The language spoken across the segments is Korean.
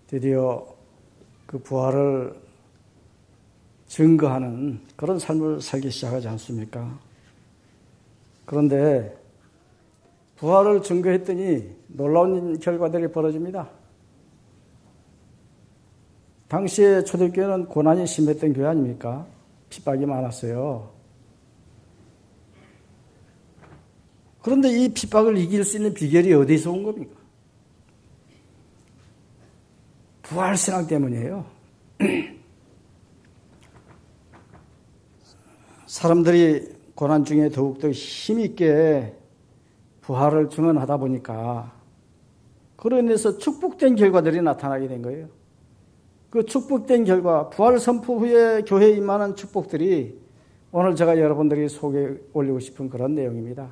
드디어 그 부활을 증거하는 그런 삶을 살기 시작하지 않습니까? 그런데 부활을 증거했더니 놀라운 결과들이 벌어집니다. 당시에 초대교회는 고난이 심했던 교회 아닙니까? 핍박이 많았어요. 그런데 이 핍박을 이길 수 있는 비결이 어디서 온 겁니까? 부활신앙 때문이에요. 사람들이 고난 중에 더욱더 힘있게 부활을 증언하다 보니까 그로 인해서 축복된 결과들이 나타나게 된 거예요. 그 축복된 결과, 부활 선포 후에 교회에 임하는 축복들이 오늘 제가 여러분들이 소개해 올리고 싶은 그런 내용입니다.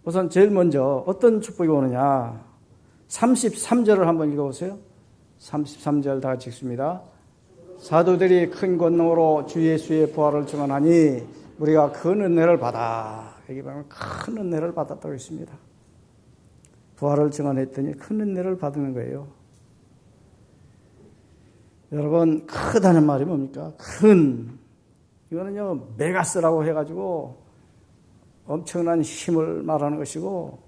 우선 제일 먼저 어떤 축복이 오느냐, 33절을 한번 읽어보세요. 33절 다 같이 읽습니다. 사도들이 큰 권능으로 주 예수의 부활을 증언하니 우리가 큰 은혜를 받아. 여기 보면 큰 은혜를 받았다고 했습니다. 부활을 증언했더니 큰 은혜를 받는 거예요. 여러분, 크다는 말이 뭡니까? 큰. 이거는요, 메가스라고 해가지고 엄청난 힘을 말하는 것이고,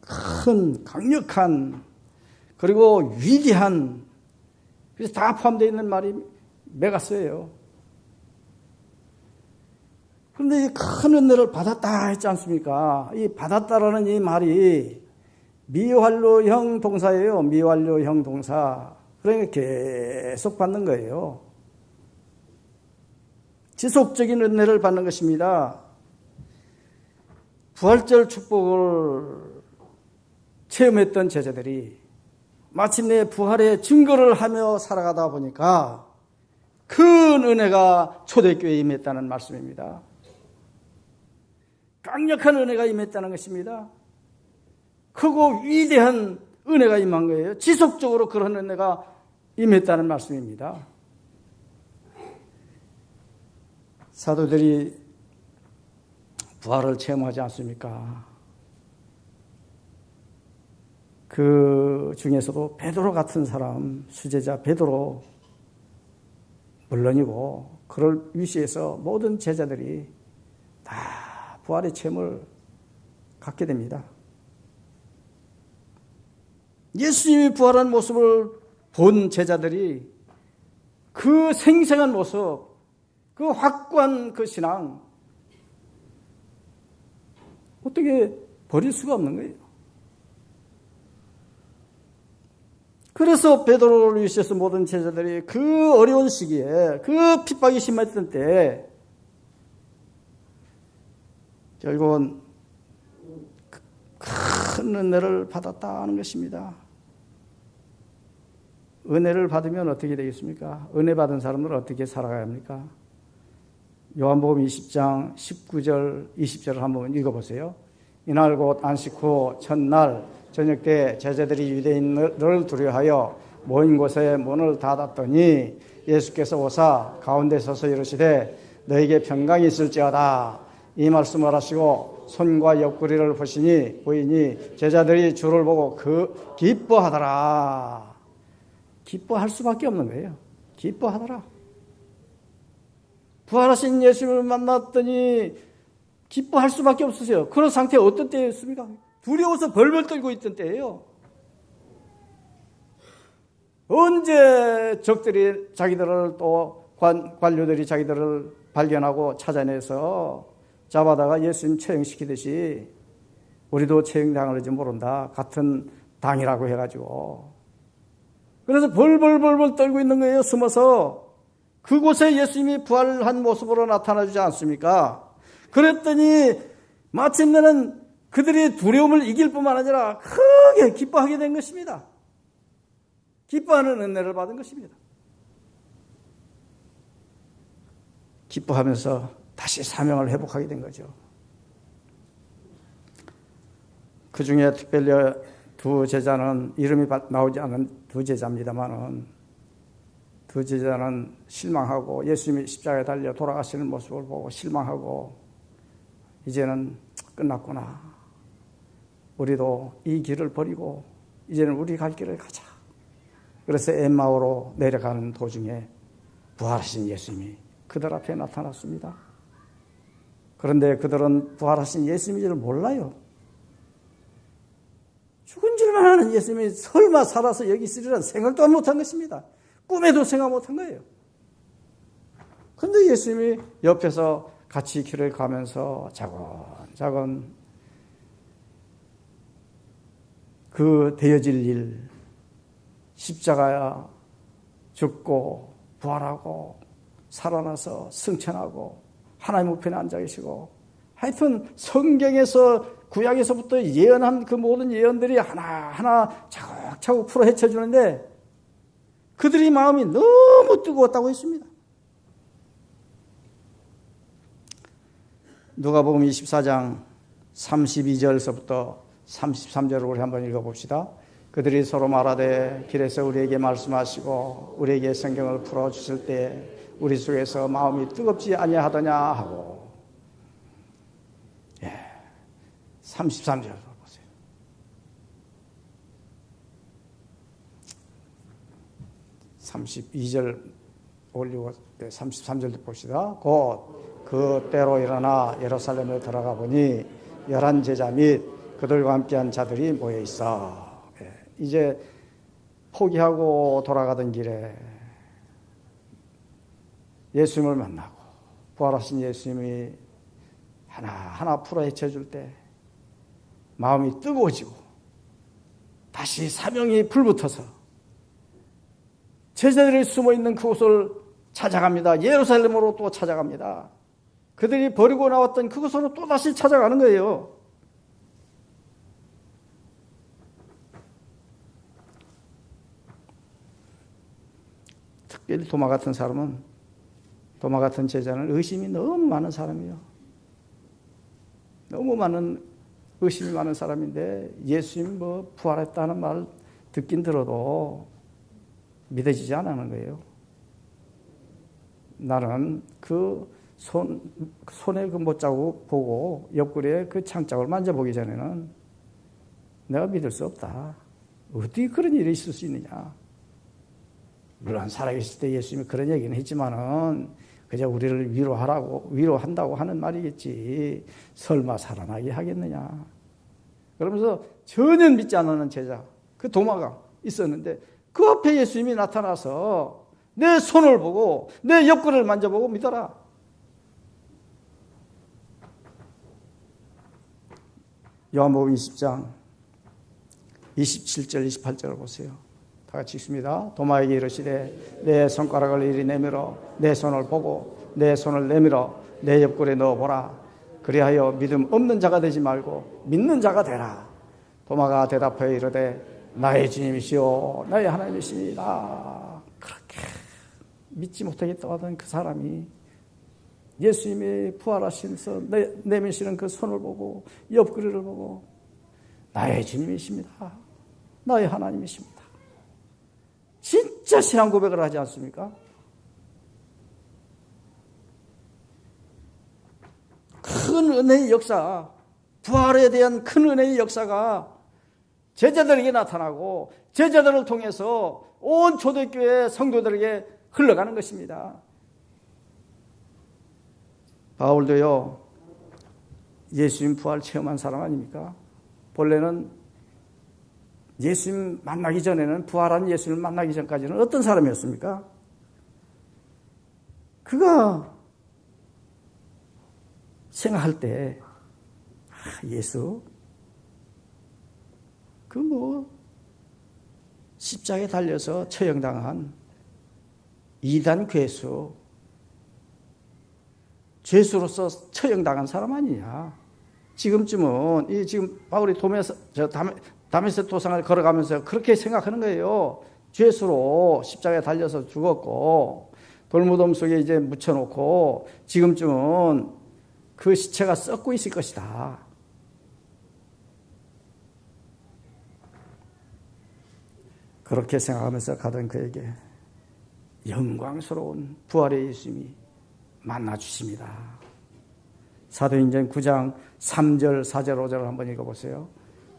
큰, 강력한, 그리고 위대한, 그래서 다 포함되어 있는 말이 메가스예요. 그런데 이 큰 은혜를 받았다 했지 않습니까? 이 받았다라는 이 말이 미완료형 동사예요. 미완료형 동사. 그러니까 계속 받는 거예요. 지속적인 은혜를 받는 것입니다. 부활절 축복을 체험했던 제자들이 마침내 부활의 증거를 하며 살아가다 보니까 큰 은혜가 초대교회에 임했다는 말씀입니다. 강력한 은혜가 임했다는 것입니다. 크고 위대한 은혜가 임한 거예요. 지속적으로 그런 은혜가 임했다는 말씀입니다. 사도들이 부활을 체험하지 않습니까? 그 중에서도 베드로 같은 사람, 수제자 베드로 물론이고 그를 위시해서 모든 제자들이 다 부활의 체험을 갖게 됩니다. 예수님이 부활한 모습을 본 제자들이 그 생생한 모습, 그 확고한 그 신앙 어떻게 버릴 수가 없는 거예요. 그래서 베드로를 위시해서 모든 제자들이 그 어려운 시기에 그 핍박이 심했던 때 결국은 큰 은혜를 받았다는 것입니다. 은혜를 받으면 어떻게 되겠습니까? 은혜 받은 사람들은 어떻게 살아가야 합니까? 요한복음 20장 19절 20절을 한번 읽어보세요. 이날 곧 안식 후 첫날 저녁 때 제자들이 유대인을 두려워하여 모인 곳에 문을 닫았더니 예수께서 오사 가운데 서서 이르시되 너에게 평강이 있을지어다. 이 말씀을 하시고 손과 옆구리를 보이니 제자들이 주를 보고 기뻐하더라. 기뻐할 수밖에 없는 거예요. 기뻐하더라. 부활하신 예수님을 만났더니 기뻐할 수밖에 없으세요. 그런 상태 어떤 때였습니까? 두려워서 벌벌 떨고 있던 때예요. 언제 적들이 자기들을 또 관료들이 자기들을 발견하고 찾아내서 잡아다가 예수님 처형시키듯이 우리도 처형당할지 모른다. 같은 당이라고 해가지고. 그래서 벌벌 떨고 있는 거예요. 숨어서. 그곳에 예수님이 부활한 모습으로 나타나주지 않습니까? 그랬더니 마침내는 그들이 두려움을 이길 뿐만 아니라 크게 기뻐하게 된 것입니다. 기뻐하는 은혜를 받은 것입니다. 기뻐하면서 다시 사명을 회복하게 된 거죠. 그 중에 특별히 두 제자는 이름이 나오지 않은 두 제자입니다만은 두 제자는 실망하고 예수님이 십자가에 달려 돌아가시는 모습을 보고 실망하고 이제는 끝났구나. 우리도 이 길을 버리고 이제는 우리 갈 길을 가자. 그래서 엠마오로 내려가는 도중에 부활하신 예수님이 그들 앞에 나타났습니다. 그런데 그들은 부활하신 예수님인 줄 몰라요. 죽은 줄만 아는 예수님이 설마 살아서 여기 있으리란 생각도 못한 것입니다. 꿈에도 생각 못한 거예요. 그런데 예수님이 옆에서 같이 길을 가면서 자곤자곤 그 되어질 일, 십자가야 죽고 부활하고 살아나서 승천하고 하나님 우편에 앉아 계시고, 하여튼 성경에서 구약에서부터 예언한 그 모든 예언들이 하나하나 차곡차곡 풀어 헤쳐주는데 그들이 마음이 너무 뜨거웠다고 했습니다. 누가복음 24장 32절서부터 33절을 우리 한번 읽어봅시다. 그들이 서로 말하되 길에서 우리에게 말씀하시고 우리에게 성경을 풀어주실 때 우리 속에서 마음이 뜨겁지 아니하더냐 하고. 33절 보세요. (32절) 올리고 33절도 봅시다. 곧 그 때로 일어나 예루살렘에 들어가 보니 11 제자 및 그들과 함께한 자들이 모여 있어. 이제 포기하고 돌아가던 길에 예수님을 만나고 부활하신 예수님이 하나하나 풀어 헤쳐줄 때 마음이 뜨거워지고 다시 사명이 불붙어서 제자들이 숨어있는 그곳을 찾아갑니다. 예루살렘으로 또 찾아갑니다. 그들이 버리고 나왔던 그곳으로 또다시 찾아가는 거예요. 특별히 도마 같은 사람은, 도마 같은 제자는 의심이 너무 많은 사람이에요. 너무 많은 의심이 많은 사람인데 예수님 부활했다는 말 듣긴 들어도 믿어지지 않는 거예요. 나는 그 손에 그 못자국 보고 옆구리에 그 창자국을 만져보기 전에는 내가 믿을 수 없다. 어떻게 그런 일이 있을 수 있느냐. 물론 살아계실 때 예수님이 그런 얘기는 했지만은 그저 우리를 위로한다고 하는 말이겠지. 설마 살아나게 하겠느냐. 그러면서 전혀 믿지 않는 제자, 그 도마가 있었는데 그 앞에 예수님이 나타나서 내 손을 보고 내 옆구리를 만져보고 믿어라. 요한복음 20장 27절 28절을 보세요. 다 같이 읽습니다. 도마에게 이르시되 내 손가락을 이리 내밀어 내 손을 보고 내 손을 내밀어 내 옆구리에 넣어보라. 그리하여 믿음 없는 자가 되지 말고 믿는 자가 되라. 도마가 대답하여 이르되 나의 주님이시오 나의 하나님이십니다. 그렇게 믿지 못하겠다고 하던 그 사람이 예수님이 부활하시면서 내미시는 그 손을 보고 옆구리를 보고 나의 주님이십니다. 나의 하나님이십니다. 진짜 신앙 고백을 하지 않습니까? 큰 은혜의 역사, 부활에 대한 큰 은혜의 역사가 제자들에게 나타나고 제자들을 통해서 온 초대교회 성도들에게 흘러가는 것입니다. 바울도요, 예수님 부활 체험한 사람 아닙니까? 본래는 예수님 만나기 전에는, 부활한 예수님을 만나기 전까지는 어떤 사람이었습니까? 그가 생각할 때, 예수? 십자가에 달려서 처형당한 이단 괴수, 죄수로서 처형당한 사람 아니냐. 지금쯤은, 지금 바울이 다메섹 도상을 걸어가면서 그렇게 생각하는 거예요. 죄수로 십자가에 달려서 죽었고, 돌무덤 속에 이제 묻혀놓고, 지금쯤은 그 시체가 썩고 있을 것이다. 그렇게 생각하면서 가던 그에게 영광스러운 부활의 예수님이 만나 주십니다. 사도행전 9장 3절, 4절, 5절을 한번 읽어보세요.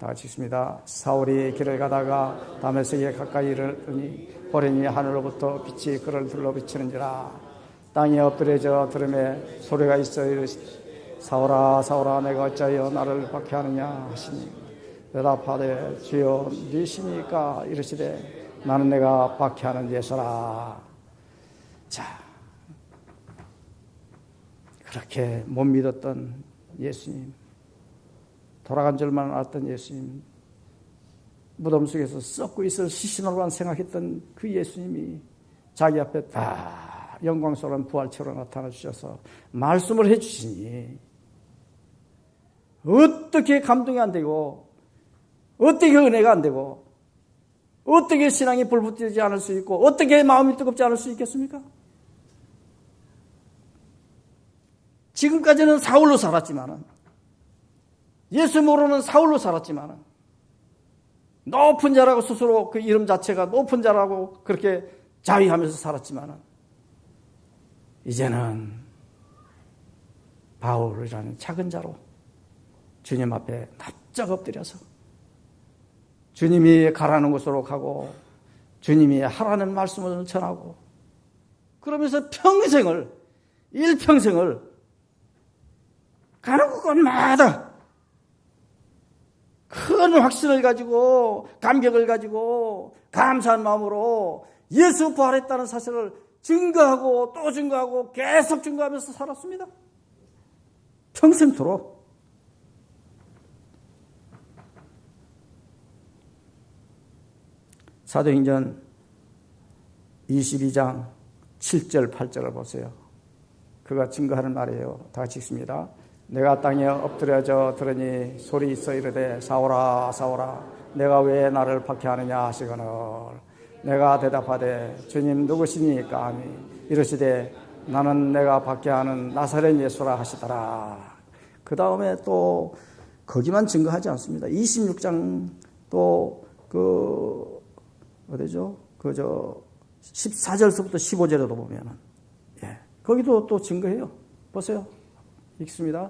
다 같이 읽습니다. 사울이 길을 가다가 다메섹에 가까이 이르더니 호련히 하늘로부터 빛이 그를 둘러비치는지라. 땅에 엎드려져 들음에 소리가 있어 이르시되 사울아 사울아 내가 어찌하여 나를 박해하느냐 하시니 대답하되 주여 누구시니까 이르시되 나는 내가 박해하는 예수라. 자, 그렇게 못 믿었던 예수님, 돌아간 줄만 알았던 예수님, 무덤 속에서 썩고 있을 시신으로만 생각했던 그 예수님이 자기 앞에 다 영광스러운 부활체로 나타나 주셔서 말씀을 해 주시니 어떻게 감동이 안 되고 어떻게 은혜가 안 되고 어떻게 신앙이 불붙지 않을 수 있고 어떻게 마음이 뜨겁지 않을 수 있겠습니까? 지금까지는 사울로 살았지만은 예수 모르는 사울로 살았지만은 높은 자라고 스스로 그 이름 자체가 높은 자라고 그렇게 자위하면서 살았지만은 이제는 바울이라는 작은 자로 주님 앞에 납작 엎드려서 주님이 가라는 곳으로 가고 주님이 하라는 말씀을 전하고 그러면서 평생을 일평생을 가는 곳마다 큰 확신을 가지고 감격을 가지고 감사한 마음으로 예수 부활했다는 사실을 증거하고 또 증거하고 계속 증거하면서 살았습니다. 평생토록. 사도행전 22장 7절 8절을 보세요. 그가 증거하는 말이에요. 다 같이 읽습니다. 내가 땅에 엎드려져 들으니 소리 있어 이르되 사울아 사울아 내가 왜 나를 박해하느냐 하시거늘 내가 대답하되 주님 누구시니까 하니 이르시되 나는 내가 박해하는 나사렛 예수라 하시더라. 그 다음에 또 거기만 증거하지 않습니다. 26장 또 어디죠? 14절부터 15절에도 보면은 거기도 또 증거해요. 보세요. 읽습니다.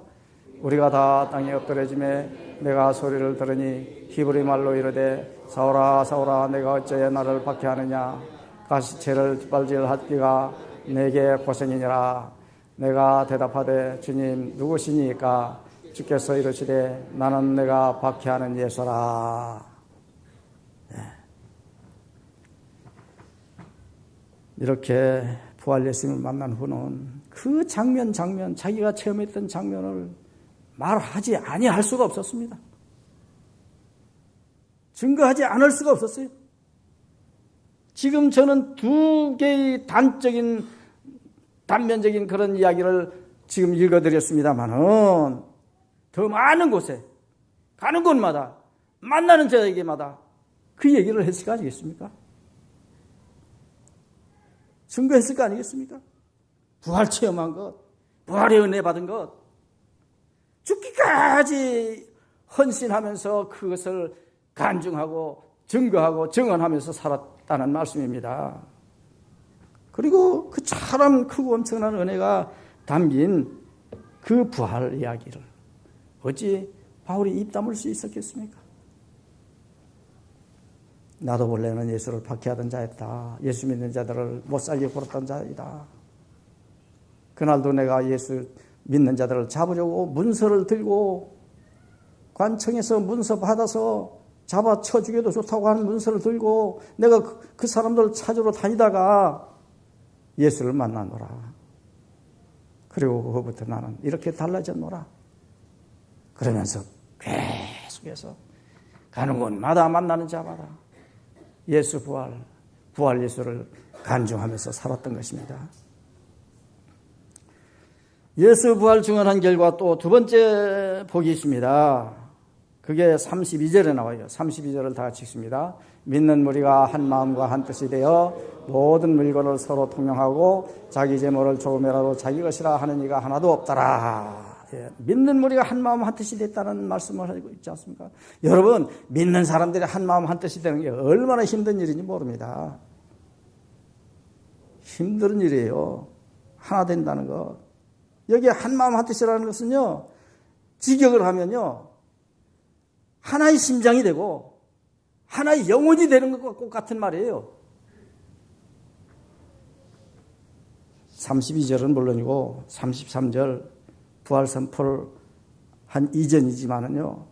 우리가 다 땅에 엎드려짐에 내가 소리를 들으니 히브리 말로 이르되 사울아 사울아 내가 어찌하여 나를 박해하느냐 가시체를 뒷발질하기가 내게 고생이니라. 내가 대답하되 주님 누구시니까 주께서 이르시되 나는 내가 박해하는 예수라. 이렇게 부활 예수님을 만난 후는 그 장면 자기가 체험했던 장면을 말하지 아니할 수가 없었습니다. 증거하지 않을 수가 없었어요. 지금 저는 두 개의 단면적인 그런 이야기를 지금 읽어드렸습니다만은 더 많은 곳에 가는 곳마다 만나는 자에게마다 그 얘기를 했을 거 아니겠습니까? 증거했을 거 아니겠습니까? 부활 체험한 것, 부활의 은혜 받은 것, 죽기까지 헌신하면서 그것을 간증하고 증거하고 증언하면서 살았다는 말씀입니다. 그리고 그 참 크고 엄청난 은혜가 담긴 그 부활 이야기를 어찌 바울이 입 다물 수 있었겠습니까? 나도 원래는 예수를 박해하던 자였다. 예수 믿는 자들을 못 살게 굴었던 자이다. 그날도 내가 예수 믿는 자들을 잡으려고 문서를 들고 관청에서 문서 받아서 잡아쳐 죽여도 좋다고 하는 문서를 들고 내가 그 사람들을 찾으러 다니다가 예수를 만나노라. 그리고 그거부터 나는 이렇게 달라졌노라. 그러면서 계속해서 가는 곳마다 만나는 자마다 예수 부활 예수를 간증하면서 살았던 것입니다. 예수 부활 증언한 결과 또 두 번째 복이 있습니다. 그게 32절에 나와요. 32절을 다 같이 읽습니다. 믿는 무리가 한 마음과 한 뜻이 되어 모든 물건을 서로 통용하고 자기 재물을 조금이라도 자기 것이라 하는 이가 하나도 없더라. 믿는 무리가 한 마음 한 뜻이 됐다는 말씀을 하고 있지 않습니까? 여러분, 믿는 사람들이 한 마음 한 뜻이 되는 게 얼마나 힘든 일인지 모릅니다. 힘든 일이에요. 하나 된다는 것. 여기 한 마음 한 뜻이라는 것은요, 직역을 하면요, 하나의 심장이 되고 하나의 영혼이 되는 것과 똑같은 말이에요. 32절은 물론이고 33절 부활 선포를 한 이전이지만은요,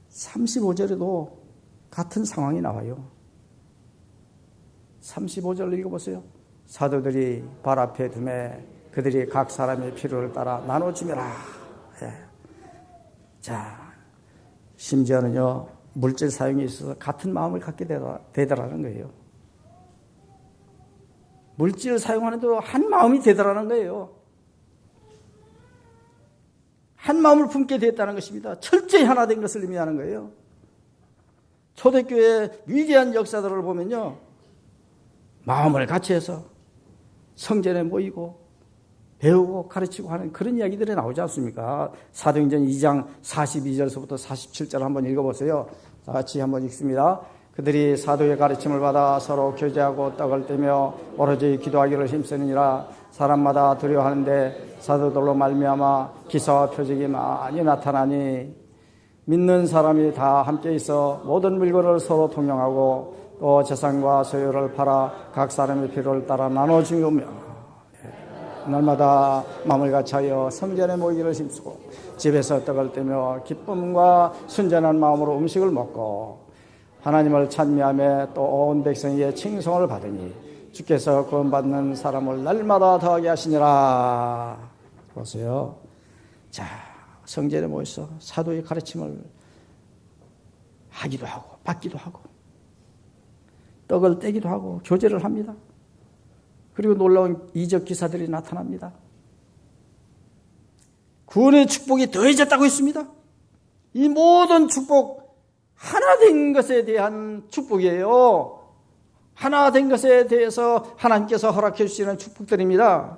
35절에도 같은 상황이 나와요. 35절 읽어보세요. 사도들이 발 앞에 두매 그들이 각 사람의 필요를 따라 나눠주매라. 예. 자, 심지어는요, 물질 사용에 있어서 같은 마음을 갖게 되더라는 거예요. 물질을 사용하는데도 한 마음이 되더라는 거예요. 한 마음을 품게 됐다는 것입니다. 철저히 하나 된 것을 의미하는 거예요. 초대교회의 위대한 역사들을 보면요, 마음을 같이 해서 성전에 모이고 배우고 가르치고 하는 그런 이야기들이 나오지 않습니까? 사도행전 2장 42절서부터 47절 한번 읽어보세요. 다 같이 한번 읽습니다. 그들이 사도의 가르침을 받아 서로 교제하고 떡을 떼며 오로지 기도하기를 힘쓰느니라. 사람마다 두려워하는데 사도들로 말미암아 기사와 표적이 많이 나타나니 믿는 사람이 다 함께 있어 모든 물건을 서로 통용하고 또 재산과 소유를 팔아 각 사람의 필요를 따라 나눠주며 날마다 마음을 같이하여 성전에 모이기를 힘쓰고 집에서 떡을 떼며 기쁨과 순전한 마음으로 음식을 먹고 하나님을 찬미하며 또 온 백성에게 칭송을 받으니 주께서 구원받는 사람을 날마다 더하게 하시니라. 보세요. 자, 성전에 모여서 사도의 가르침을 하기도 하고 받기도 하고 떡을 떼기도 하고 교제를 합니다. 그리고 놀라운 이적 기사들이 나타납니다. 구원의 축복이 더해졌다고 했습니다. 이 모든 축복, 하나 된 것에 대한 축복이에요. 하나 된 것에 대해서 하나님께서 허락해 주시는 축복들입니다.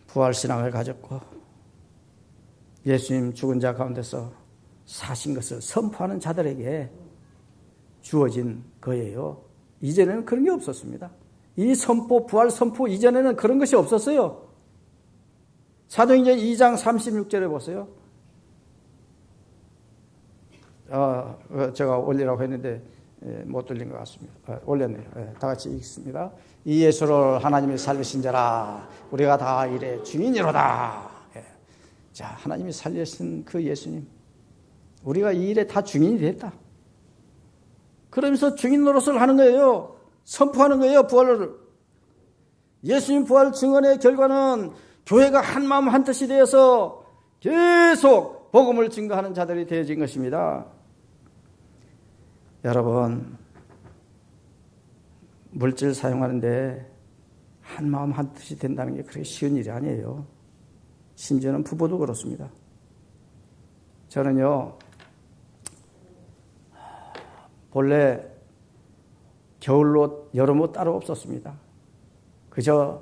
부활신앙을 가졌고 예수님 죽은 자 가운데서 사신 것을 선포하는 자들에게 주어진 거예요. 이전에는 그런 게 없었습니다. 이 선포, 부활 선포 이전에는 그런 것이 없었어요. 사도행전 2장 36절에 보세요. 제가 올리라고 했는데 못 올린 것 같습니다. 올렸네요. 다 같이 읽습니다. 이 예수를 하나님이 살리신 자라 우리가 다 이래 증인이로다. 자, 하나님이 살리신 그 예수님, 우리가 이 일에 다 증인이 됐다. 그러면서 증인 노릇을 하는 거예요. 선포하는 거예요, 부활을. 예수님 부활 증언의 결과는 교회가 한 마음 한 뜻이 되어서 계속 복음을 증거하는 자들이 되어진 것입니다. 여러분, 물질 사용하는데 한 마음 한 뜻이 된다는 게 그렇게 쉬운 일이 아니에요. 심지어는 부부도 그렇습니다. 저는요, 본래 겨울옷, 여름옷 따로 없었습니다. 그저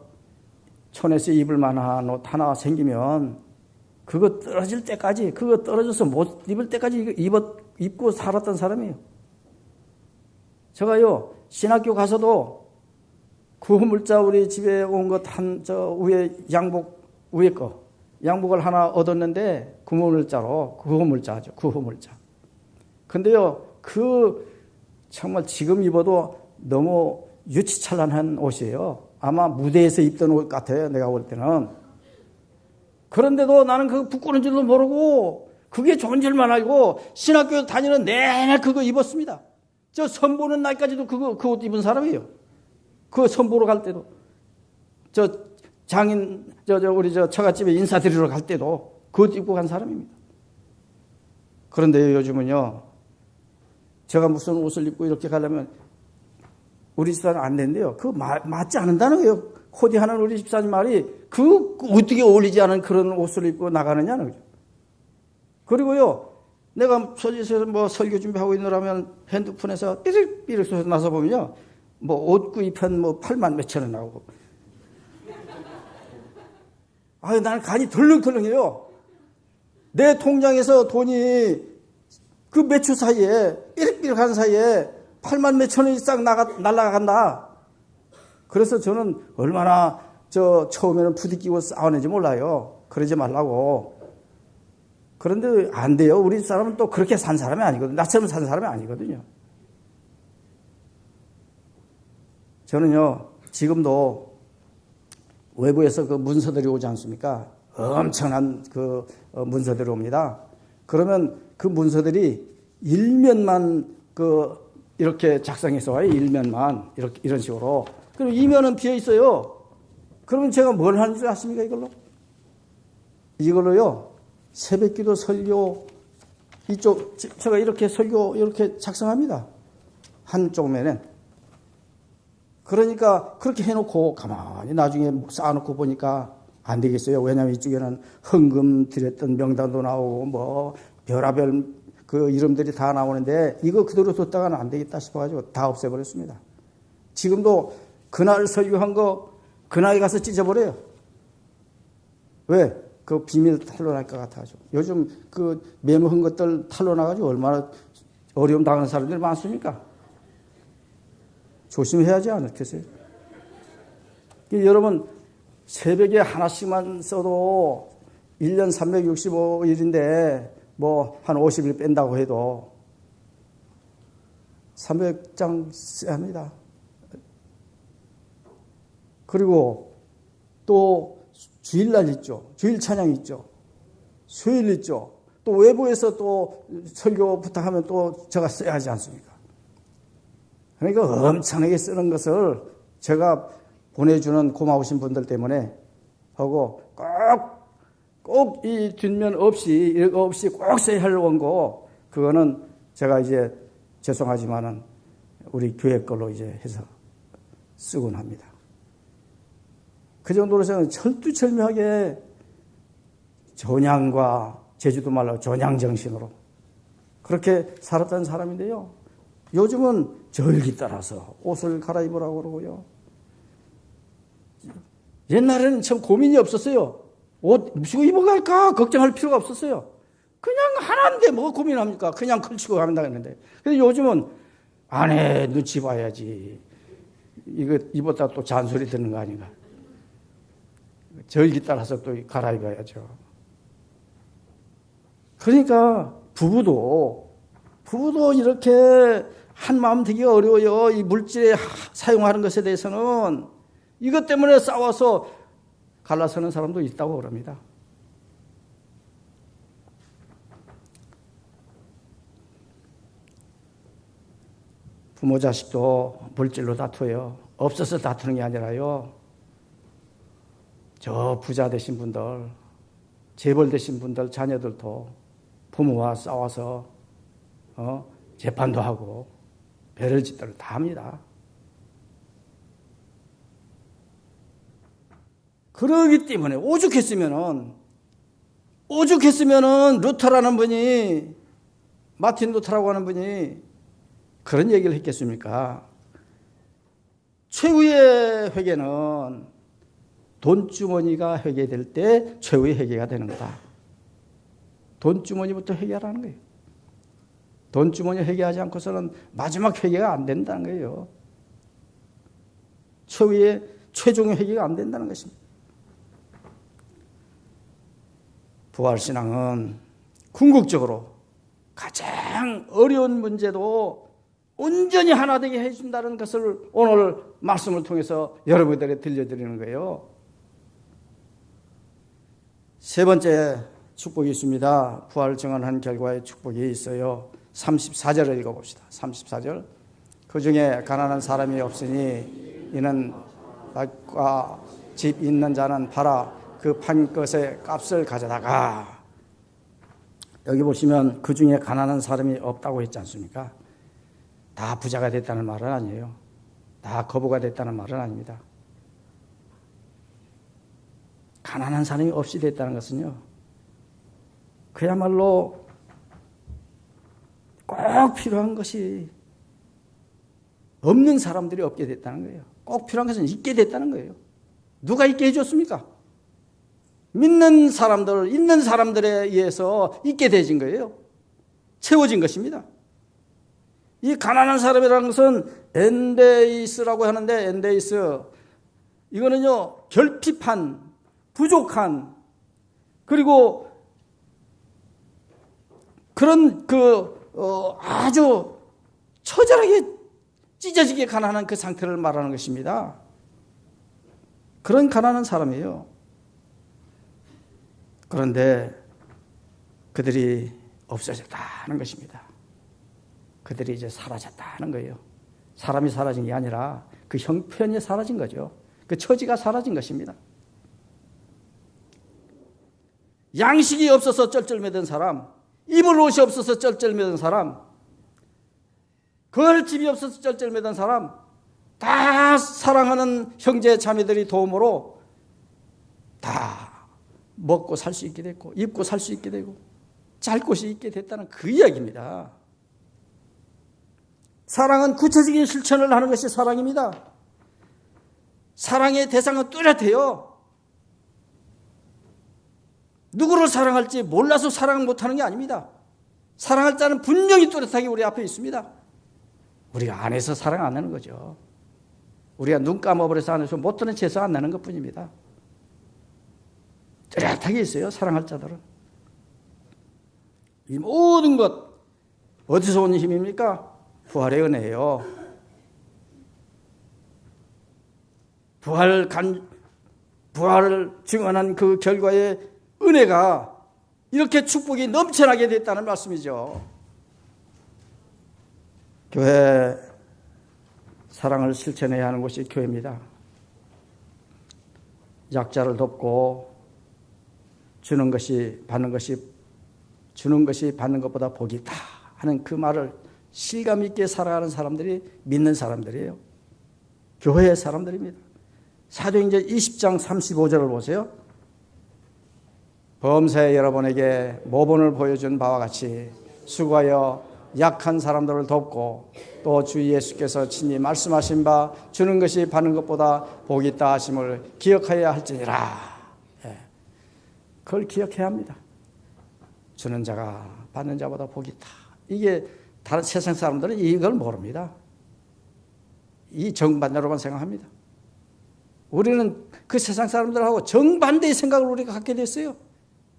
촌에서 입을 만한 옷 하나 생기면 그거 떨어질 때까지, 그거 떨어져서 못 입을 때까지 입고 살았던 사람이에요. 제가요, 신학교 가서도 구호물자 우리 집에 온 것 위에 양복, 위에 거, 양복을 하나 얻었는데 구호물자죠. 구호물자. 근데요, 정말 지금 입어도 너무 유치찬란한 옷이에요. 아마 무대에서 입던 옷 같아요. 내가 볼 때는. 그런데도 나는 그거 부끄러운 줄도 모르고 그게 좋은 줄만 알고 신학교 다니는 내내 그거 입었습니다. 저 선보는 날까지도 그 옷 입은 사람이에요. 그 선보러 갈 때도. 우리 처갓집에 인사드리러 갈 때도 그 옷 입고 간 사람입니다. 그런데 요즘은요, 제가 무슨 옷을 입고 이렇게 가려면 우리 집사는 안 된대요. 그거 맞지 않는다는 거예요. 코디하는 우리 집사님 말이 어떻게 어울리지 않은 그런 옷을 입고 나가느냐는 거죠. 그리고요, 내가 소지에서 설교 준비하고 있느라면 핸드폰에서 삐릭삐릭 소리 나서 보면요, 옷 구입한 8만 몇천 원 나오고. 나는 간이 덜렁덜렁해요. 내 통장에서 돈이 그 몇 초 사이에, 삐릭삐릭한 사이에 8만 몇천 원이 싹 날아간다. 그래서 저는 얼마나 처음에는 부딪히고 싸우는지 몰라요. 그러지 말라고. 그런데 안 돼요. 우리 사람은 또 그렇게 산 사람이 아니거든요. 나처럼 산 사람이 아니거든요. 저는요, 지금도 외부에서 그 문서들이 오지 않습니까? 엄청난 그 문서들이 옵니다. 그러면 그 문서들이 일면만 이렇게 작성해서 와요. 일면만. 이런 식으로. 그리고 이면은 비어 있어요. 그러면 제가 뭘 하는 줄 아십니까, 이걸로? 이걸로요, 새벽기도 설교, 제가 이렇게 설교, 이렇게 작성합니다. 한쪽 면엔. 그러니까 그렇게 해놓고 가만히 나중에 쌓아놓고 보니까 안 되겠어요. 왜냐하면 이쪽에는 헌금 드렸던 명단도 나오고, 별하별 그 이름들이 다 나오는데, 이거 그대로 뒀다가는 안 되겠다 싶어가지고 다 없애버렸습니다. 지금도 그날 설교한 거, 그날 가서 찢어버려요. 왜? 그 비밀 탄로날 것 같아가지고. 요즘 그 메모한 것들 탄로나가지고 얼마나 어려움 당하는 사람들이 많습니까? 조심해야지 않겠어요? 여러분, 새벽에 하나씩만 써도 1년 365일인데 한 50일 뺀다고 해도 300장 써야 합니다. 그리고 또 주일날 있죠. 주일 찬양 있죠. 수요일 있죠. 또 외부에서 또 설교 부탁하면 또 제가 써야 하지 않습니까? 그러니까 엄청나게 쓰는 것을 제가 보내주는 고마우신 분들 때문에 하고 꼭 이 뒷면 없이 꼭 써야 할 원고, 그거는 제가 이제 죄송하지만은 우리 교회 걸로 이제 해서 쓰곤 합니다. 그 정도로 저는 철두철미하게 전향과, 제주도 말로 전향정신으로 그렇게 살았던 사람인데요. 요즘은 절기 따라서 옷을 갈아입으라고 그러고요. 옛날에는 참 고민이 없었어요. 옷 무슨 입어 갈까 걱정할 필요가 없었어요. 그냥 하나인데 뭐 고민합니까? 그냥 걸치고 가면 되는데. 근데 요즘은 아내 눈치 봐야지. 이거 입었다 또 잔소리 듣는 거 아닌가. 절기 따라서 또 갈아입어야죠. 그러니까 부부도 이렇게 한 마음 되기 어려워요. 이 물질에 사용하는 것에 대해서는. 이것 때문에 싸워서 갈라서는 사람도 있다고 그럽니다. 부모 자식도 물질로 다투어요. 없어서 다투는 게 아니라요. 저 부자 되신 분들, 재벌 되신 분들 자녀들도 부모와 싸워서 재판도 하고 배를 짓도록 다 합니다. 그러기 때문에 오죽했으면은 루터라는 분이, 마틴 루터라고 하는 분이 그런 얘기를 했겠습니까? 최후의 회개는 돈주머니가 회개될 때 최후의 회개가 되는 거다. 돈주머니부터 회개하라는 거예요. 돈주머니 회개하지 않고서는 마지막 회개가 안 된다는 거예요. 최종의 회개가 안 된다는 것입니다. 부활신앙은 궁극적으로 가장 어려운 문제도 온전히 하나 되게 해준다는 것을 오늘 말씀을 통해서 여러분들에게 들려드리는 거예요. 세 번째 축복이 있습니다. 부활을 증언한 결과의 축복이 있어요. 34절을 읽어봅시다. 34절. 그 중에 가난한 사람이 없으니 이는 밭과 집 있는 자는 팔아 그 판 것의 값을 가져다가. 여기 보시면 그 중에 가난한 사람이 없다고 했지 않습니까? 다 부자가 됐다는 말은 아니에요. 다 거부가 됐다는 말은 아닙니다. 가난한 사람이 없이 됐다는 것은요, 그야말로 꼭 필요한 것이 없는 사람들이 없게 됐다는 거예요. 꼭 필요한 것은 있게 됐다는 거예요. 누가 있게 해줬습니까? 믿는 사람들, 있는 사람들에 의해서 있게 되진 거예요. 채워진 것입니다. 이 가난한 사람이라는 것은 엔데이스라고 하는데, 엔데이스, 이거는요, 결핍한, 부족한, 그리고 그런 아주 처절하게 찢어지게 가난한 그 상태를 말하는 것입니다. 그런 가난한 사람이에요. 그런데 그들이 없어졌다는 것입니다. 그들이 이제 사라졌다는 거예요. 사람이 사라진 게 아니라 그 형편이 사라진 거죠. 그 처지가 사라진 것입니다. 양식이 없어서 쩔쩔매던 사람, 입을 옷이 없어서 쩔쩔매던 사람, 걸 집이 없어서 쩔쩔매던 사람, 다 사랑하는 형제 자매들이 도움으로 다 먹고 살 수 있게 됐고 입고 살 수 있게 되고 잘 곳이 있게 됐다는 그 이야기입니다. 사랑은 구체적인 실천을 하는 것이 사랑입니다. 사랑의 대상은 뚜렷해요. 누구를 사랑할지 몰라서 사랑을 못하는 게 아닙니다. 사랑할 자는 분명히 뚜렷하게 우리 앞에 있습니다. 우리가 안에서 사랑 안 하는 거죠. 우리가 눈 감아버려서 안에서 못하는 채서 안 나는 것뿐입니다. 뚜렷하게 있어요. 사랑할 자들은. 이 모든 것 어디서 온 힘입니까? 부활의 은혜예요. 부활을 증언한 그 결과의 은혜가 이렇게 축복이 넘쳐나게 됐다는 말씀이죠. 교회 사랑을 실천해야 하는 곳이 교회입니다. 약자를 돕고 주는 것이 받는 것보다 복이 있다 하는 그 말을 실감 있게 살아가는 사람들이 믿는 사람들이에요. 교회의 사람들입니다. 사도행전 20장 35절을 보세요. 범사에 여러분에게 모본을 보여준 바와 같이 수고하여 약한 사람들을 돕고 또 주 예수께서 친히 말씀하신 바 주는 것이 받는 것보다 복이 있다 하심을 기억하여야 할지니라. 그걸 기억해야 합니다. 주는 자가 받는 자보다 복이 있다. 이게 다른 세상 사람들은 이걸 모릅니다. 이 정반대로만 생각합니다. 우리는 그 세상 사람들하고 정반대의 생각을 우리가 갖게 됐어요.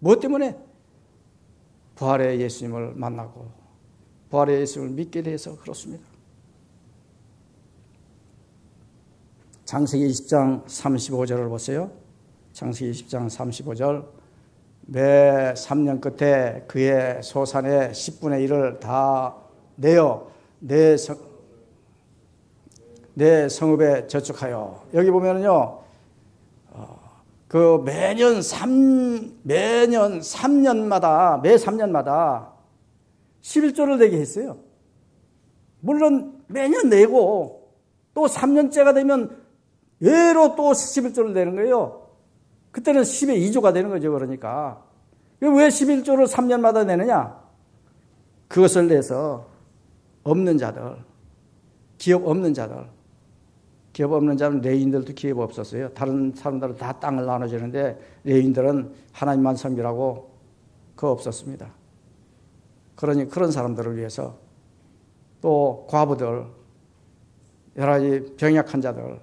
무엇 때문에? 부활의 예수님을 만나고 부활의 예수님을 믿게 돼서 그렇습니다. 창세기 20장 35절을 보세요. 창세기 20장 35절. 매 3년 끝에 그의 소산의 10분의 1을 다 내어 내 성읍에 저축하여. 여기 보면은요, 그 매년 3년마다 11조를 내게 했어요. 물론 매년 내고 또 3년째가 되면 예로 또 11조를 내는 거예요. 그때는 10의 2조가 되는 거죠. 그러니까 왜 11조를 3년마다 내느냐? 그것을 내서 없는 자들, 기업 없는 자는 레위인들도 기업 없었어요. 다른 사람들은 다 땅을 나눠주는데 레위인들은 하나님만 섬기라고 그거 없었습니다. 그러니 그런 사람들을 위해서 또 과부들, 여러 가지 병약한 자들,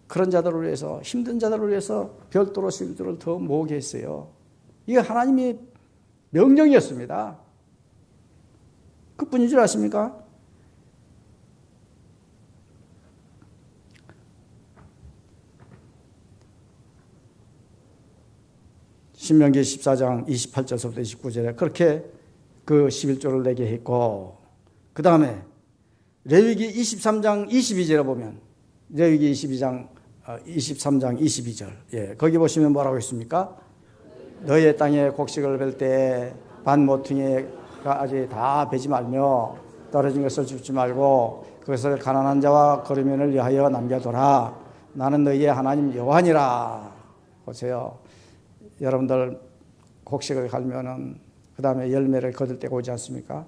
그런 자들을 위해서, 힘든 자들을 위해서 별도로 11조를 더 모으게 했어요. 이게 하나님의 명령이었습니다. 그뿐인 줄 아십니까? 신명기 14장 28절부터 29절에 그렇게 그 11조를 내게 했고, 그 다음에 레위기 23장 22절에 보면, 레위기 23장 22절, 거기 보시면 뭐라고 있습니까? 너의 땅에 곡식을 벨 때 반 모퉁이까지 다 베지 말며 떨어진 것을 줍지 말고 그것을 가난한 자와 거르면을 위하여 남겨둬라. 나는 너희의 하나님 여호와니라. 보세요. 여러분들 곡식을 갈면은 그 다음에 열매를 거둘 때가 오지 않습니까?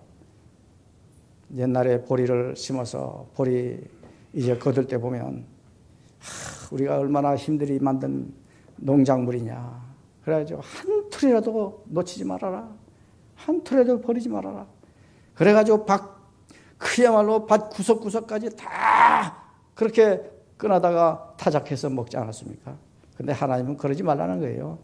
옛날에 보리를 심어서 보리 이제 거둘 때 보면 우리가 얼마나 힘들이 만든 농작물이냐. 그래가지고 한 톨이라도 놓치지 말아라. 한 톨이라도 버리지 말아라. 그래가지고 그야말로 밭 구석구석까지 다 그렇게 끈하다가 타작해서 먹지 않았습니까? 근데 하나님은 그러지 말라는 거예요.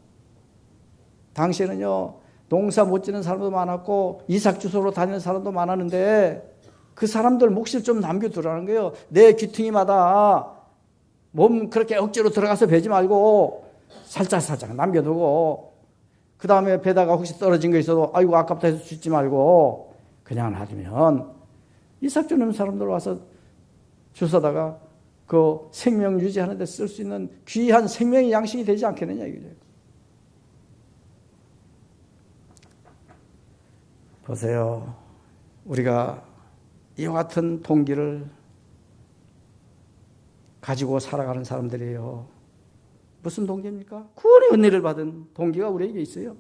당시에는요, 농사 못 지는 사람도 많았고 이삭 주소로 다니는 사람도 많았는데 그 사람들 몫을 좀 남겨두라는 거예요. 내 귀퉁이마다 몸 그렇게 억지로 들어가서 베지 말고 살짝 남겨두고, 그 다음에 배다가 혹시 떨어진 거 있어도 아이고 아깝다 해서 줍지 말고 그냥 놔두면 이삭 주는 사람들 와서 주워다가 그 생명 유지하는 데 쓸 수 있는 귀한 생명의 양식이 되지 않겠느냐 이거죠. 보세요. 우리가 이와 같은 동기를 가지고 살아가는 사람들이에요. 무슨 동기입니까? 구원의 은혜를 받은 동기가 우리에게 있어요.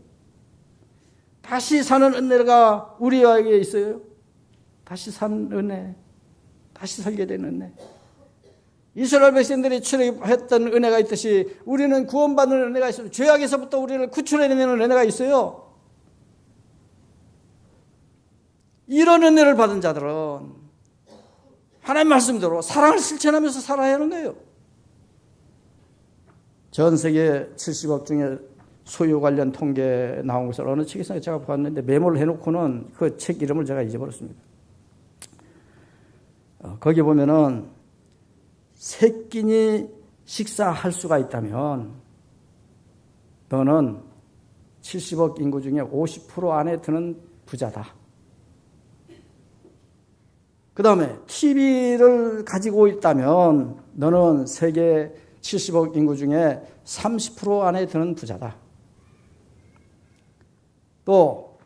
다시 사는 은혜가 우리에게 있어요. 다시 사는 은혜, 다시 살게 되는 은혜. 이스라엘 백성들이 출애굽했던 은혜가 있듯이 우리는 구원받는 은혜가 있어요. 죄악에서부터 우리를 구출해내는 은혜가 있어요. 이런 은혜를 받은 자들은 하나님 말씀대로 사랑을 실천하면서 살아야 하는 거예요. 전 세계 70억 중에 소유 관련 통계 나온 것을 어느 책에서 제가 봤는데 메모를 해놓고는 그 책 이름을 제가 잊어버렸습니다. 거기 보면은 세 끼니 식사할 수가 있다면 너는 70억 인구 중에 50% 안에 드는 부자다. 그 다음에 TV를 가지고 있다면 너는 세계 70억 인구 중에 30% 안에 드는 부자다. 또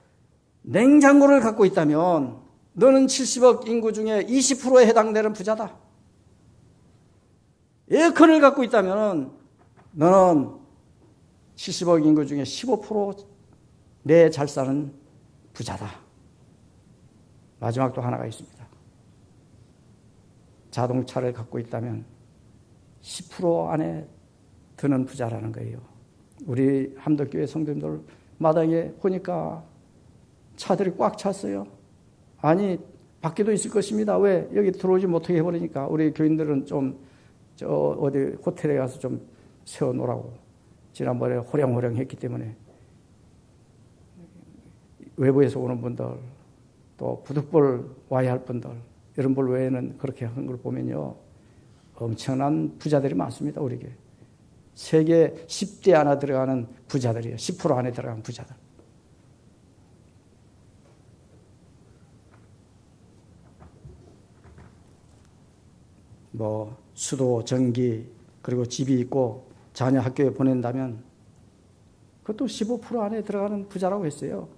냉장고를 갖고 있다면 너는 70억 인구 중에 20%에 해당되는 부자다. 에어컨을 갖고 있다면 너는 70억 인구 중에 15% 잘 사는 부자다. 마지막 또 하나가 있습니다. 자동차를 갖고 있다면 10% 안에 드는 부자라는 거예요. 우리 함덕교회 성도님들 마당에 보니까 차들이 꽉 찼어요. 아니, 밖에도 있을 것입니다. 왜? 여기 들어오지 못하게 해버리니까 우리 교인들은 좀 어디 호텔에 가서 좀 세워놓으라고 지난번에 호령호령 했기 때문에 외부에서 오는 분들 또 부득불 와야 할 분들 이런 분 외에는 그렇게 한 걸 보면요, 엄청난 부자들이 많습니다. 우리에게 세계 10대 안에 들어가는 부자들이에요. 10% 안에 들어가는 부자들. 뭐 수도, 전기, 그리고 집이 있고 자녀 학교에 보낸다면 그것도 15% 안에 들어가는 부자라고 했어요.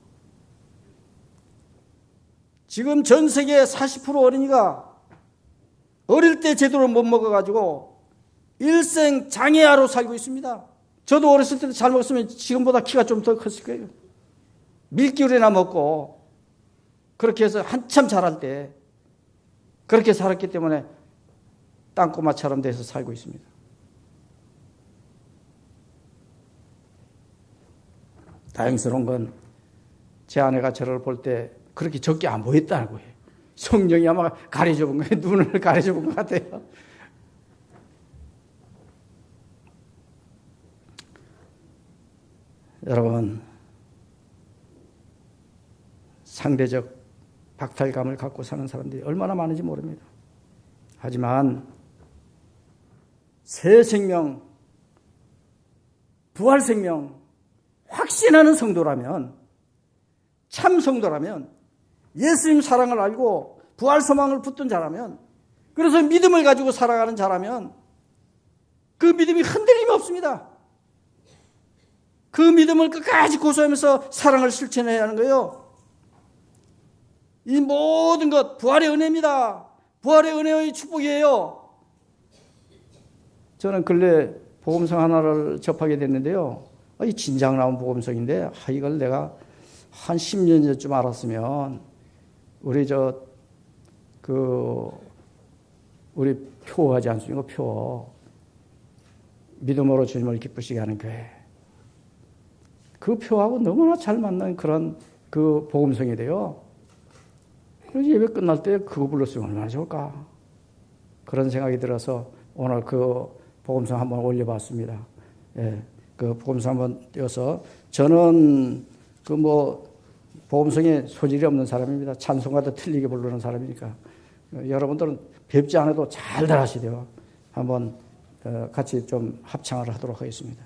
지금 전 세계 40% 어린이가 어릴 때 제대로 못 먹어가지고 일생 장애아로 살고 있습니다. 저도 어렸을 때 잘 먹었으면 지금보다 키가 좀 더 컸을 거예요. 밀기울이나 먹고 그렇게 해서 한참 자랄 때 그렇게 살았기 때문에 땅꼬마처럼 돼서 살고 있습니다. 다행스러운 건 제 아내가 저를 볼 때 그렇게 적게 안 보였다는 거예요. 성령이 아마 가려줘 본 거예요. 눈을 가려줘 본 것 같아요. 여러분, 상대적 박탈감을 갖고 사는 사람들이 얼마나 많은지 모릅니다. 하지만 새 생명, 부활 생명, 확신하는 성도라면, 참 성도라면, 예수님 사랑을 알고 부활 소망을 붙든 자라면, 그래서 믿음을 가지고 살아가는 자라면 그 믿음이 흔들림이 없습니다. 그 믿음을 끝까지 고수하면서 사랑을 실천해야 하는 거예요. 이 모든 것 부활의 은혜입니다. 부활의 은혜의 축복이에요. 저는 근래 복음성 하나를 접하게 됐는데요. 이 진작 나온 복음성인데 이걸 내가 한 10년 전쯤 알았으면 우리 표하지 않습니까? 표. 믿음으로 주님을 기쁘시게 하는 교회. 그 표하고 너무나 잘 맞는 그런 그 복음성이 돼요. 그래서 예배 끝날 때 그거 불렀으면 얼마나 좋을까. 그런 생각이 들어서 오늘 그 복음성 한번 올려봤습니다. 예, 그 복음성 한번 띄워서 저는 그 뭐 복음성에 소질이 없는 사람입니다. 찬송가도 틀리게 부르는 사람이니까 여러분들은 뵙지 않아도 잘들 하시대요. 한번 같이 좀 합창을 하도록 하겠습니다.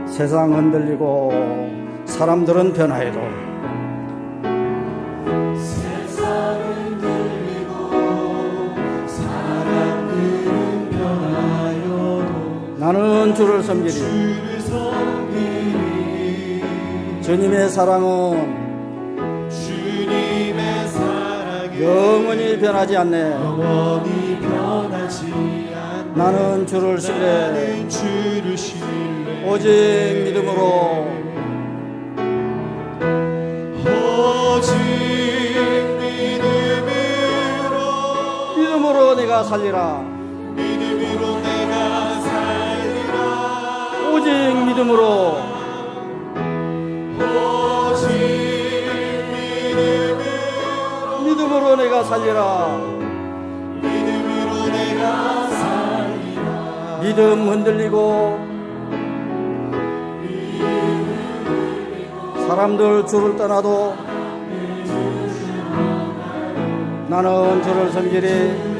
세상 흔들리고 사람들은 변화해도 세상 흔들리고 사람들은 변하여도 나는 주를 섬기리. 주를 섬기리. 주님의 사랑은 주님의 사랑은 영원히 변하지 않네. 영원히 변하지 않네. 나는 주를 신뢰. 나는 주를 신뢰. 오직 믿음으로 오직 믿음으로 내가 살리라. 믿음으로 내가 살리라. 오직 믿음으로 오직 믿음으로 내가 살리라. 믿음으로 내가 살리라. 믿음 흔들리고 사람들 주를 떠나도 나는 주를 섬기리.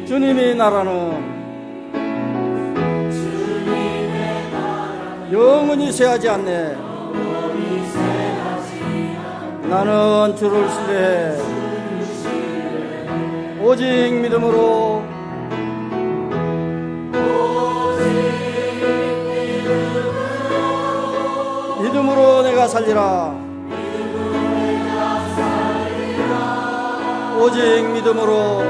주님의 나라는 영원히 쇠하지 않네. 나는 주를 신뢰해. 오직 믿음으로 믿음으로 내가 살리라. 오직 믿음으로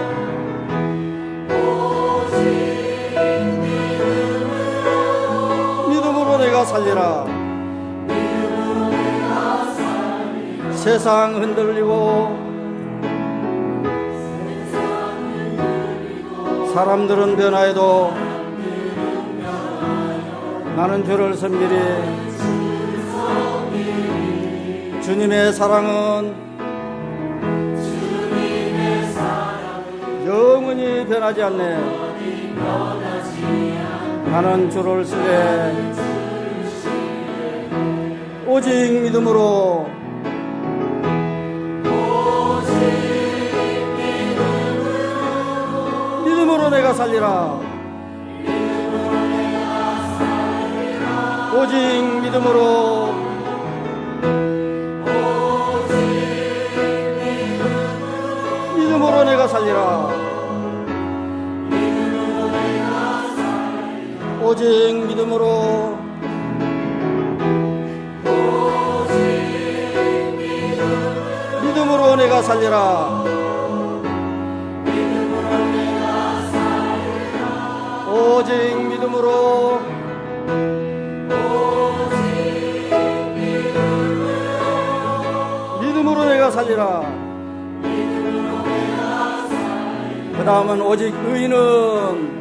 믿음으로 내가 살리라. 세상 흔들리고 사람들은 변화해도 나는 주를 섬기리. 주님의 사랑은 영원히 변하지 않네. 나는 주를 신뢰해. 오직 믿음으로 믿음으로 내가 살리라. 오직 믿음으로 믿음으로 내가 살리라. 오직 믿음으로 믿음으로 내가 살리라. 오직 믿음으로 믿음으로 내가 살리라. 그 다음은 오직 의인은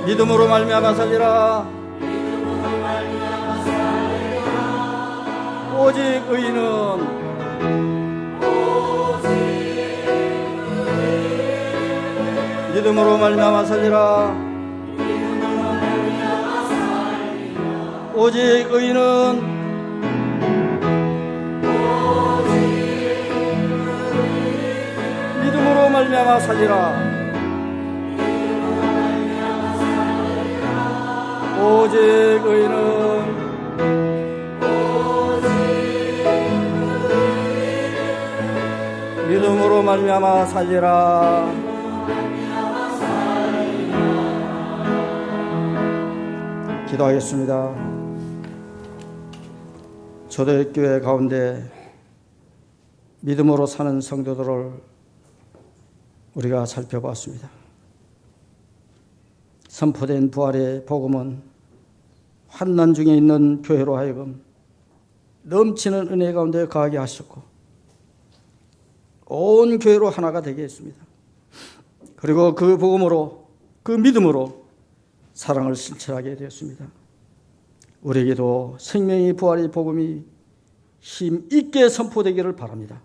믿음으로 말미암아 살리라. 오직 의인은 믿음으로 말미암아 살리라. 오직 의인은 믿음으로 말미암아 살리라. 오직 의인은 믿음으로 말미암아 살리라. 기도하겠습니다. 초대교회 가운데 믿음으로 사는 성도들을 우리가 살펴봤습니다. 선포된 부활의 복음은 환난 중에 있는 교회로 하여금 넘치는 은혜 가운데 거하게 하셨고 온 교회로 하나가 되게 했습니다. 그리고 그 복음으로 그 믿음으로 사랑을 실천하게 되었습니다. 우리에게도 생명의 부활의 복음이 힘 있게 선포되기를 바랍니다.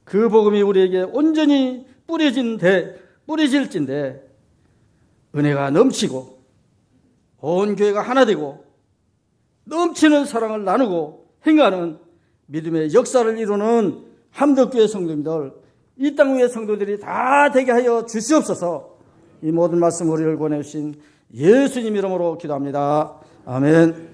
그 복음이 우리에게 온전히 뿌려질진데 은혜가 넘치고 온 교회가 하나 되고 넘치는 사랑을 나누고 행하는 믿음의 역사를 이루는 함덕교회 성도님들, 이 땅 위의 성도들이 다 되게 하여 주시옵소서. 이 모든 말씀 우리를 권해주신 예수님 이름으로 기도합니다. 아멘.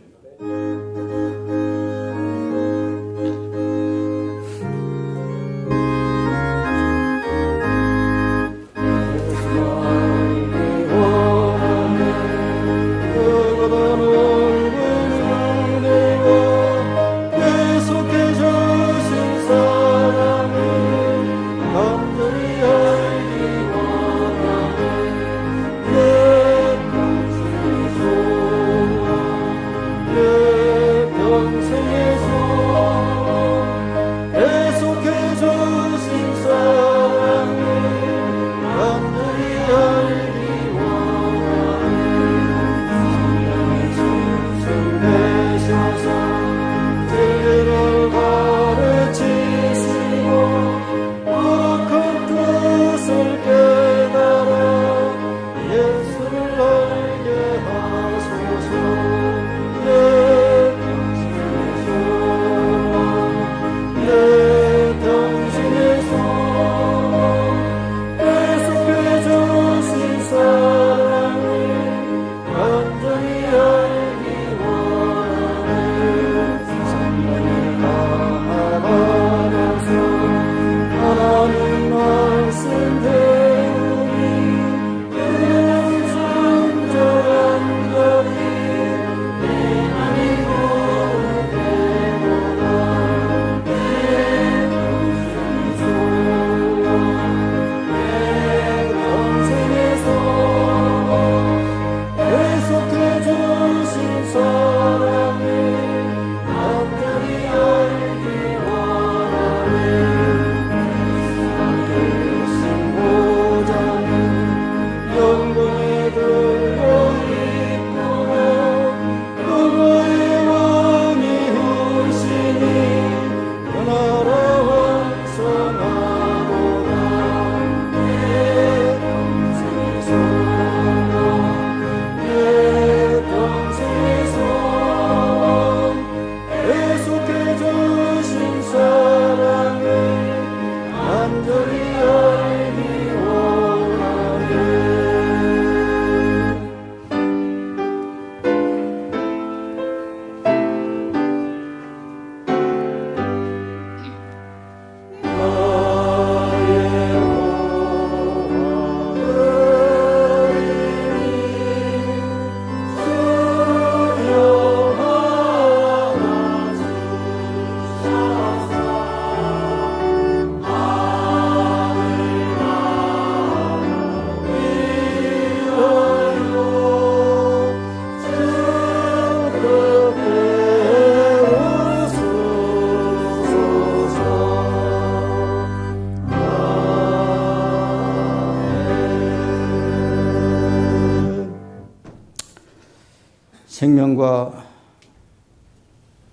생명과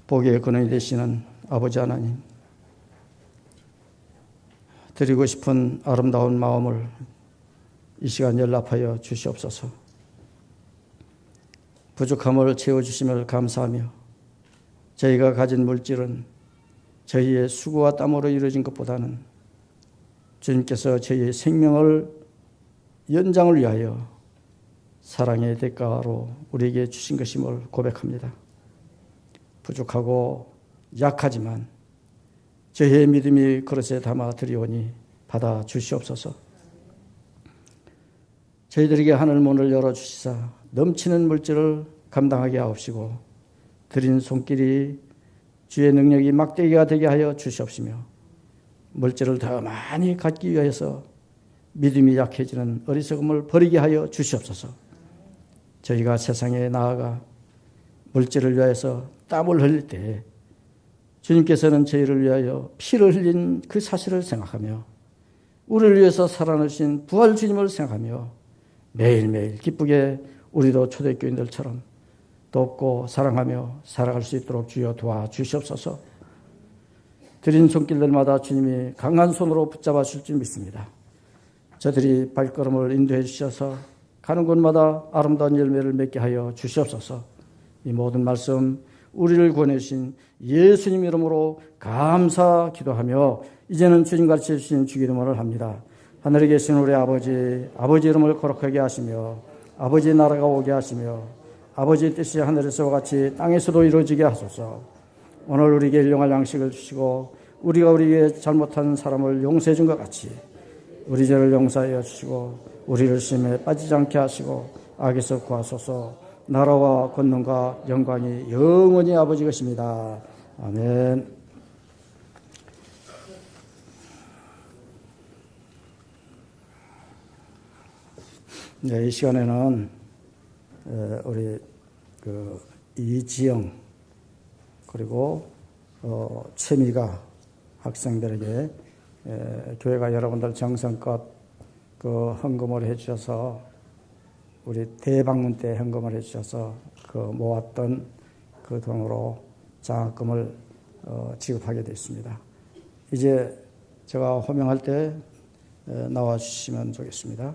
복의 근원이 되시는 아버지 하나님, 드리고 싶은 아름다운 마음을 이 시간 연락하여 주시옵소서. 부족함을 채워주심을 감사하며 저희가 가진 물질은 저희의 수고와 땀으로 이루어진 것보다는 주님께서 저희의 생명을 연장을 위하여 사랑의 대가로 우리에게 주신 것임을 고백합니다. 부족하고 약하지만 저희의 믿음이 그릇에 담아 드리오니 받아 주시옵소서. 저희들에게 하늘문을 열어주시사 넘치는 물질을 감당하게 하옵시고 드린 손길이 주의 능력이 막대기가 되게 하여 주시옵시며 물질을 더 많이 갖기 위해서 믿음이 약해지는 어리석음을 버리게 하여 주시옵소서. 저희가 세상에 나아가 물질을 위하여서 땀을 흘릴 때 주님께서는 저희를 위하여 피를 흘린 그 사실을 생각하며 우리를 위해서 살아나신 부활 주님을 생각하며 매일매일 기쁘게 우리도 초대교인들처럼 돕고 사랑하며 살아갈 수 있도록 주여 도와주시옵소서. 드린 손길들마다 주님이 강한 손으로 붙잡아 주실 줄 믿습니다. 저들이 발걸음을 인도해 주셔서 가는 곳마다 아름다운 열매를 맺게 하여 주시옵소서. 이 모든 말씀 우리를 구원해 주신 예수님 이름으로 감사 기도하며 이제는 주님 가르쳐 주신 주기도문을 합니다. 하늘에 계신 우리 아버지, 아버지 이름을 거룩하게 하시며 아버지 나라가 오게 하시며 아버지의 뜻이 하늘에서와 같이 땅에서도 이루어지게 하소서. 오늘 우리에게 일용할 양식을 주시고 우리가 우리에게 잘못한 사람을 용서해 준 것 같이 우리 죄를 용서하여 주시고 우리를 시험에 빠지지 않게 하시고 악에서 구하소서. 나라와 권능과 영광이 영원히 아버지 것입니다. 아멘. 네, 이 시간에는 우리 이지영 그리고 최미가 학생들에게 교회가 여러분들 정성껏 헌금을 해주셔서 우리 대방문 때 헌금을 해주셔서 모았던 그 돈으로 장학금을 지급하게 됐습니다. 이제 제가 호명할 때 나와 주시면 좋겠습니다.